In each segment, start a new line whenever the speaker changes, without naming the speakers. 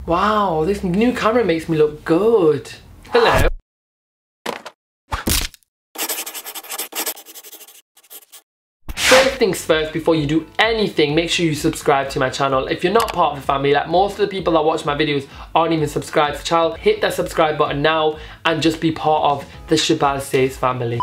Wow, this new camera makes me look good. Hello. First things first, before you do anything, make sure you subscribe to my channel. If you're not part of the family, like most of the people that watch my videos aren't even subscribed to the channel, hit that subscribe button now and just be part of the Shabaz Says family.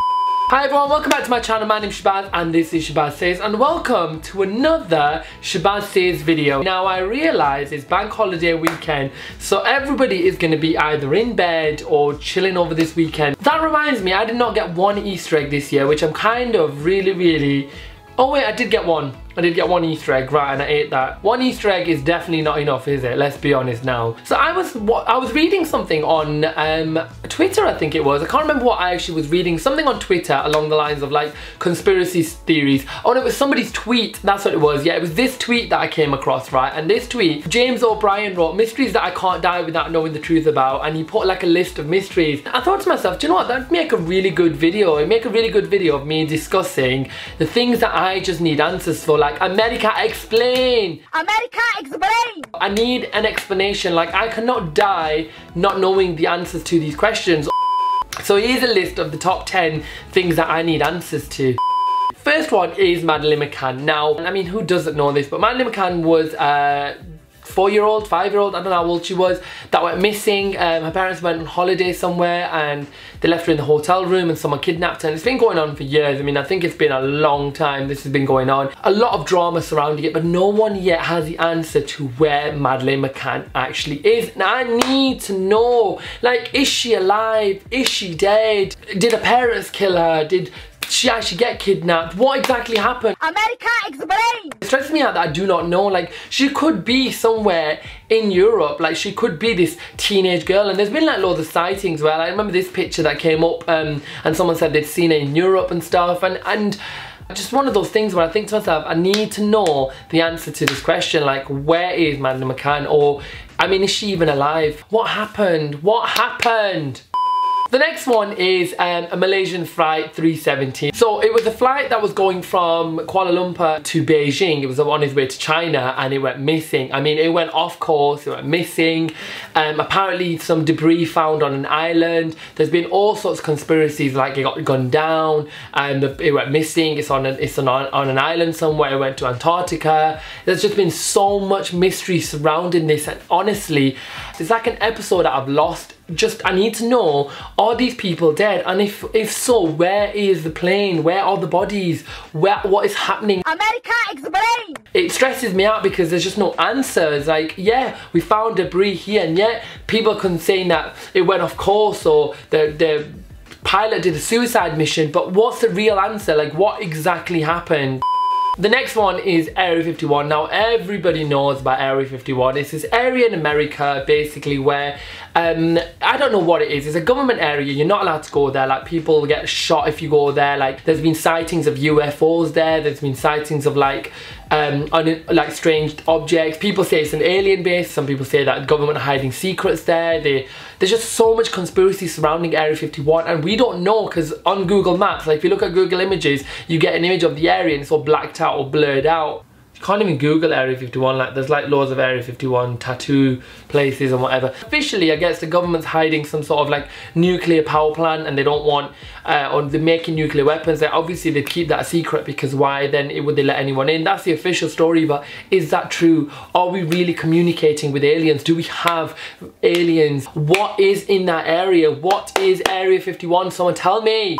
Hi everyone, welcome back to my channel. My name is Shabaz and this is Shabaz Says, and welcome to another Shabaz Says video. Now I realise it's bank holiday weekend, so everybody is going to be either in bed or chilling over this weekend. That reminds me, I did not get one Easter egg this year, which I'm kind of really... Oh wait, I did get one. I did get one Easter egg, right, and I ate that. One Easter egg is definitely not enough, is it? Let's be honest now. So I was reading something on Twitter, I think it was. I can't remember what I actually was reading. Something on Twitter along the lines of like conspiracy theories. Oh, no, it was somebody's tweet. That's what it was. Yeah, it was this tweet that I came across, right? And this tweet, James O'Brien wrote, "Mysteries that I can't die without knowing the truth about." And he put like a list of mysteries. I thought to myself, do you know what? That'd make a really good video. It'd make a really good video of me discussing the things that I just need answers for. Like, America explain! America explain! I need an explanation. Like, I cannot die not knowing the answers to these questions. So here's a list of the top 10 things that I need answers to. First one is Madeleine McCann. Now, I mean, who doesn't know this, but Madeleine McCann was 4-year-old, 5-year-old, I don't know how old she was, that went missing. Her parents went on holiday somewhere and they left her in the hotel room and someone kidnapped her, and it's been going on for years. I mean, I think it's been a long time this has been going on. A lot of drama surrounding it, but no one yet has the answer to where Madeleine McCann actually is. Now I need to know, like, is she alive? Is she dead? Did her parents kill her? Did she actually get kidnapped? What exactly happened? America explain! It stresses me out that I do not know. Like, she could be somewhere in Europe. Like, she could be this teenage girl, and there's been like loads of sightings where, like, I remember this picture that came up and someone said they'd seen her in Europe and stuff, and just one of those things where I think to myself, I need to know the answer to this question. Like, where is Madeleine McCann? Or, I mean, is she even alive? What happened? What happened? The next one is a Malaysian Flight 370. So it was a flight that was going from Kuala Lumpur to Beijing. It was on its way to China and it went missing. I mean, it went off course, it went missing. Apparently some debris found on an island. There's been all sorts of conspiracies, like it got gunned down and it went missing. It's on an island somewhere. It went to Antarctica. There's just been so much mystery surrounding this, and honestly, it's like an episode that I've lost. Just, I need to know, are these people dead? And if so, where is the plane? Where are the bodies? What is happening? America explain! It stresses me out because there's just no answers. Like, yeah, we found debris here, and yet people can say that it went off course or the pilot did a suicide mission, but what's the real answer? Like, what exactly happened? The next one is Area 51. Now everybody knows about Area 51. It's this area in America basically where, I don't know what it is. It's a government area. You're not allowed to go there. Like, people get shot if you go there. Like, there's been sightings of UFOs there. There's been sightings of like strange objects. People say it's an alien base. Some people say that the government are hiding secrets there. There's just so much conspiracy surrounding Area 51, and we don't know, because on Google Maps, like if you look at Google Images, you get an image of the area and it's all blacked out or blurred out. You can't even Google Area 51, like there's like loads of Area 51 tattoo places and whatever. Officially, I guess the government's hiding some sort of like nuclear power plant, and they don't want, or they're making nuclear weapons. Like, obviously they'd keep that a secret, because why then would they let anyone in? That's the official story, but is that true? Are we really communicating with aliens? Do we have aliens? What is in that area? What is Area 51? Someone tell me!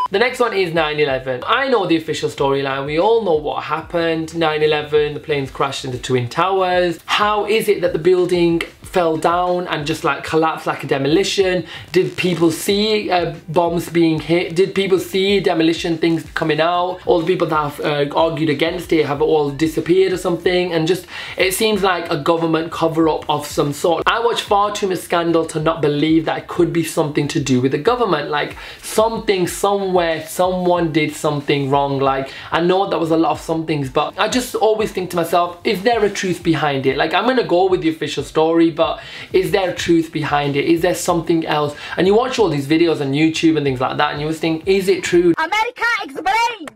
The next one is 9/11. I know the official storyline. We all know what happened. 9/11, the planes crashed into Twin Towers. How is it that the building fell down and just like collapsed like a demolition? Did people see bombs being hit? Did people see demolition things coming out? All the people that have argued against it have all disappeared or something, and just, it seems like a government cover-up of some sort. I watch far too much Scandal to not believe that it could be something to do with the government. Like, something, somewhere, someone did something wrong. Like, I know that was a lot of somethings, but I just always think to myself, is there a truth behind it? Like, I'm gonna go with the official story, but is there a truth behind it? Is there something else? And you watch all these videos on YouTube and things like that, and you always think, is it true? America explain!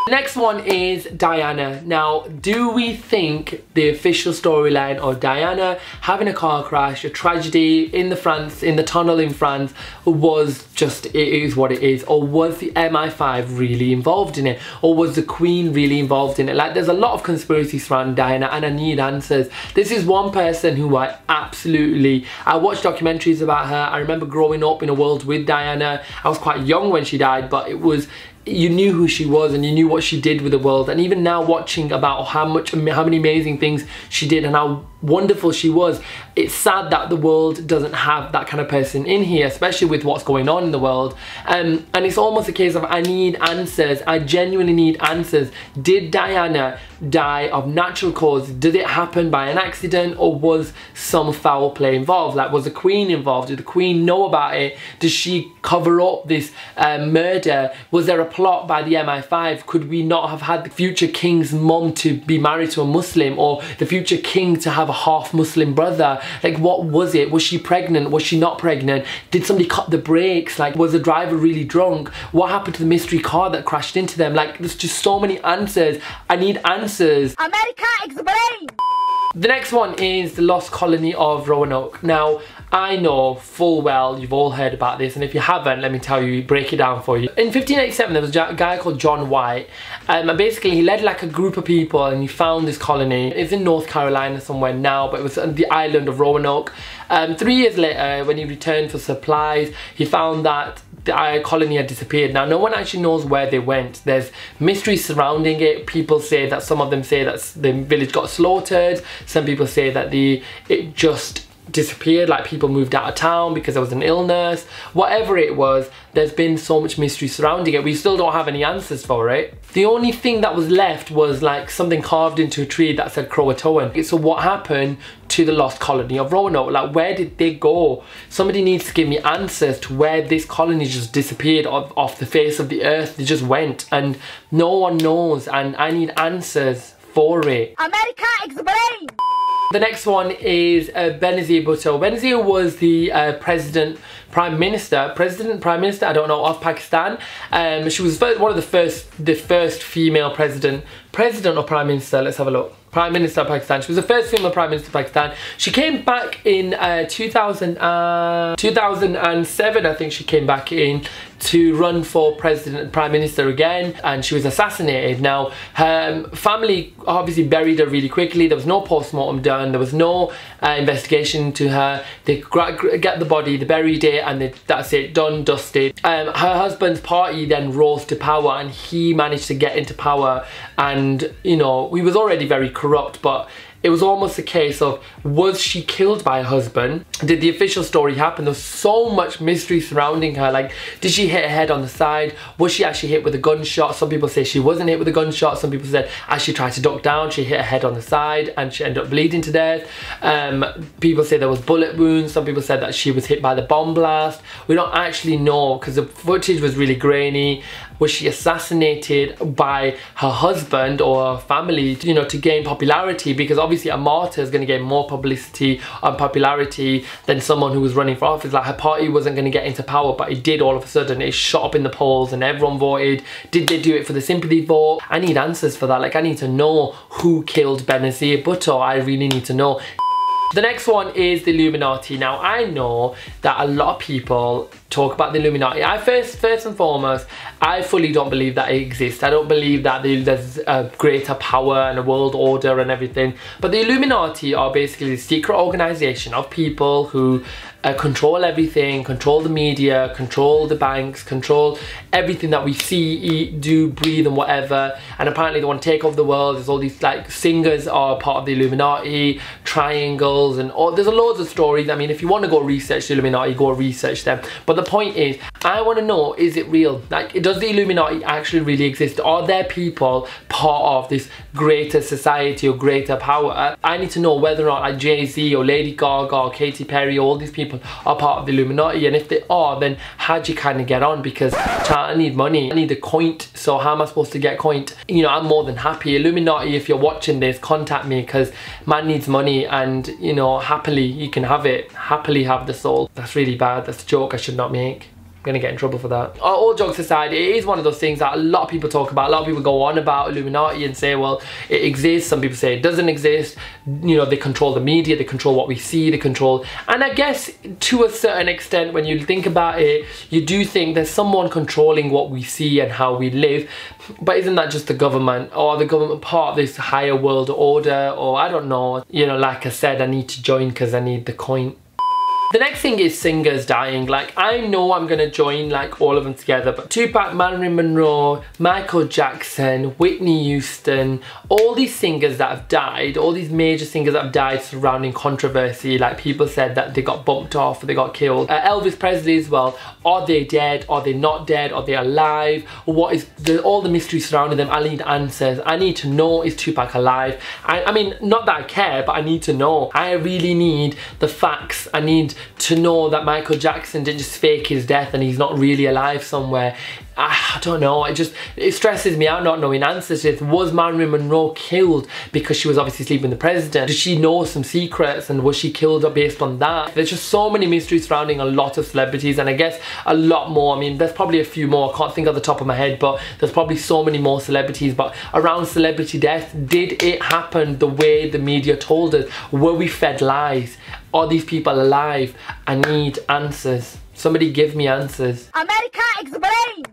The next one is Diana. Now, do we think the official storyline of Diana having a car crash, a tragedy in the tunnel in France, was just, it is what it is? Or was the MI5 really involved in it? Or was the Queen really involved in it? Like, there's a lot of conspiracy surrounding Diana and I need answers. This is one person who I watched documentaries about her. I remember growing up in a world with Diana. I was quite young when she died, but it was, you knew who she was and you knew what she did with the world. And even now, watching about how many amazing things she did and how wonderful she was, it's sad that the world doesn't have that kind of person in here, especially with what's going on in the world. And it's almost a case of, I need answers. I genuinely need answers. Did Diana die of natural cause? Did it happen by an accident, or was some foul play involved? Like, was the Queen involved? Did the Queen know about it? Does she cover up this murder? Was there a plot by the MI5? Could we not have had the future king's mum to be married to a Muslim, or the future king to have a half Muslim brother? Like, what was it? Was she pregnant? Was she not pregnant? Did somebody cut the brakes? Like, was the driver really drunk? What happened to the mystery car that crashed into them? Like, there's just so many answers. I need answers.
America, explain!
The next one is the lost colony of Roanoke. Now, I know full well you've all heard about this, and if you haven't, let me tell you, break it down for you. In 1587, there was a guy called John White, and basically he led like a group of people and he found this colony. It's in North Carolina somewhere now, but it was on the island of Roanoke. 3 years later, when he returned for supplies, he found that the colony had disappeared. Now, no one actually knows where they went. There's mystery surrounding it. People say that, some of them say that the village got slaughtered. Some people say that it just disappeared, like people moved out of town because there was an illness. Whatever it was, there's been so much mystery surrounding it. We still don't have any answers for it. The only thing that was left was like something carved into a tree that said Croatoan. So what happened to the lost colony of Roanoke? Like, where did they go? Somebody needs to give me answers to where this colony just disappeared off the face of the earth. They just went and no one knows, and I need answers for it.
America, explain!
The next one is Benazir Bhutto. Benazir was the Prime Minister, I don't know, of Pakistan. She was one of the first female president or Prime Minister, let's have a look. Prime Minister of Pakistan. She was the first female Prime Minister of Pakistan. She came back in 2007, I think she came back in to run for Prime Minister again, and she was assassinated. Now, her family obviously buried her really quickly. There was no post-mortem done. There was no investigation into her. They get the body, they buried it, and that's it, done, dusted. Her husband's party then rose to power, and he managed to get into power, and you know, he was already very corrupt, but it was almost a case of, was she killed by her husband? Did the official story happen? There's so much mystery surrounding her. Like, did she hit her head on the side? Was she actually hit with a gunshot? Some people say she wasn't hit with a gunshot. Some people said as she tried to duck down, she hit her head on the side and she ended up bleeding to death. People say there was bullet wounds. Some people said that she was hit by the bomb blast. We don't actually know because the footage was really grainy. Was she assassinated by her husband or her family, you know, to gain popularity? Because obviously a martyr is going to gain more publicity and popularity than someone who was running for office. Like, her party wasn't going to get into power, but it did all of a sudden. It shot up in the polls and everyone voted. Did they do it for the sympathy vote? I need answers for that. Like, I need to know who killed Benazir Bhutto. I really need to know. The next one is the Illuminati. Now, I know that a lot of people talk about the Illuminati. First and foremost, I fully don't believe that it exists. I don't believe that there's a greater power and a world order and everything. But the Illuminati are basically a secret organization of people who control everything, control the media, control the banks, control everything that we see, eat, do, breathe and whatever. And apparently they want to take over the world. There's all these, like, singers are part of the Illuminati, triangles, and all. There's loads of stories. I mean, if you want to go research the Illuminati, go research them. But the point is, I want to know, is it real? Like, does the Illuminati actually really exist? Are there people part of this greater society or greater power? I need to know whether or not, like, Jay-Z or Lady Gaga or Katy Perry, all these people are part of the Illuminati, and if they are, then how do you kind of get on? Because I need money, I need a coin, so how am I supposed to get coin? You know, I'm more than happy. Illuminati, if you're watching this, contact me, because man needs money, and you know, happily you can have it. Happily have the soul. That's really bad. That's a joke I should not make. gonna get in trouble for that. All jokes aside, it is one of those things that a lot of people talk about. A lot of people go on about Illuminati and say, well, it exists. Some people say it doesn't exist. You know, they control the media, they control what we see, they control, and I guess to a certain extent, when you think about it, you do think there's someone controlling what we see and how we live. But isn't that just the government, or the government part of this higher world order, or I don't know. You know, like I said, I need to join because I need the coin. The next thing is singers dying. Like, I know I'm gonna join like all of them together, but Tupac, Marilyn Monroe, Michael Jackson, Whitney Houston, all these singers that have died, all these major singers that have died surrounding controversy, like people said that they got bumped off or they got killed. Elvis Presley as well. Are they dead? Are they not dead? Are they alive? What is all the mystery surrounding them? I need answers. I need to know, is Tupac alive? I mean, not that I care, but I need to know. I really need the facts. I need to know that Michael Jackson didn't just fake his death and he's not really alive somewhere. I don't know, it stresses me out not knowing answers to this. Was Marilyn Monroe killed because she was obviously sleeping with the president? Did she know some secrets and was she killed based on that? There's just so many mysteries surrounding a lot of celebrities, and I guess a lot more. I mean, there's probably a few more, I can't think of the top of my head, but there's probably so many more celebrities. But around celebrity death, did it happen the way the media told us? Were we fed lies? Are these people alive? I need answers. Somebody give me answers.
America explain.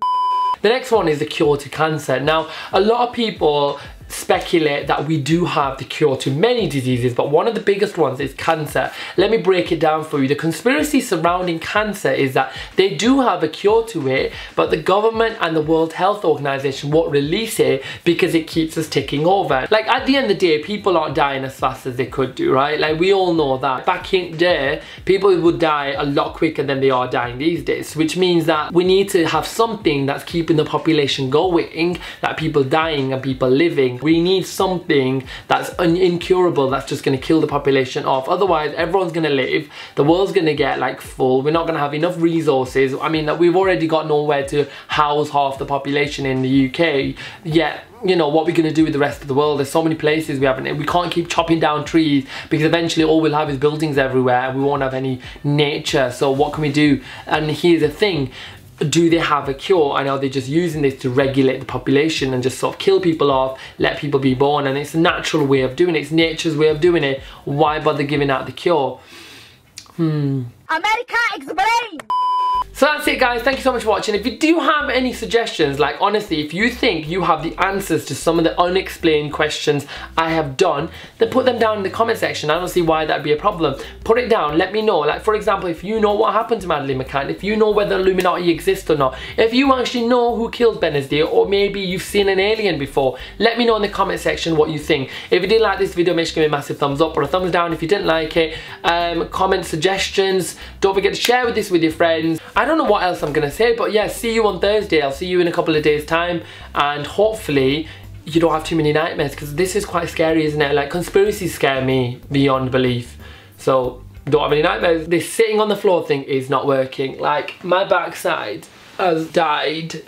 The next one is the cure to cancer. Now, a lot of people speculate that we do have the cure to many diseases, but one of the biggest ones is cancer. Let me break it down for you. The conspiracy surrounding cancer is that they do have a cure to it, but the government and the World Health Organization won't release it because it keeps us ticking over. Like, at the end of the day, people aren't dying as fast as they could do, right? Like, we all know that. Back in the day, people would die a lot quicker than they are dying these days, which means that we need to have something that's keeping the population going, that people dying and people living. We need something that's incurable, that's just going to kill the population off. Otherwise, everyone's going to live, the world's going to get like full, we're not going to have enough resources. I mean, we've already got nowhere to house half the population in the UK, yet you know, what we're going to do with the rest of the world. There's so many places we haven't, we can't keep chopping down trees because eventually all we'll have is buildings everywhere and we won't have any nature. So what can we do? And here's the thing, do they have a cure, and are they just using this to regulate the population and just sort of kill people off, let people be born? And it's a natural way of doing it, it's nature's way of doing it. Why bother giving out the cure?
America explain.
So that's it, guys. Thank you so much for watching. If you do have any suggestions, like honestly, if you think you have the answers to some of the unexplained questions I have done, then put them down in the comment section. I don't see why that'd be a problem. Put it down, let me know. Like, for example, if you know what happened to Madeleine McCann, if you know whether Illuminati exists or not, if you actually know who killed Benazir, or maybe you've seen an alien before, let me know in the comment section what you think. If you did like this video, make sure to give me a massive thumbs up or a thumbs down if you didn't like it. Comment suggestions. Don't forget to share this with your friends. I don't know what else I'm gonna say, but yeah, see you on Thursday. I'll see you in a couple of days time, and hopefully you don't have too many nightmares, because this is quite scary, isn't it? Like, conspiracies scare me beyond belief, so don't have any nightmares. This sitting on the floor thing is not working. Like, my backside has died.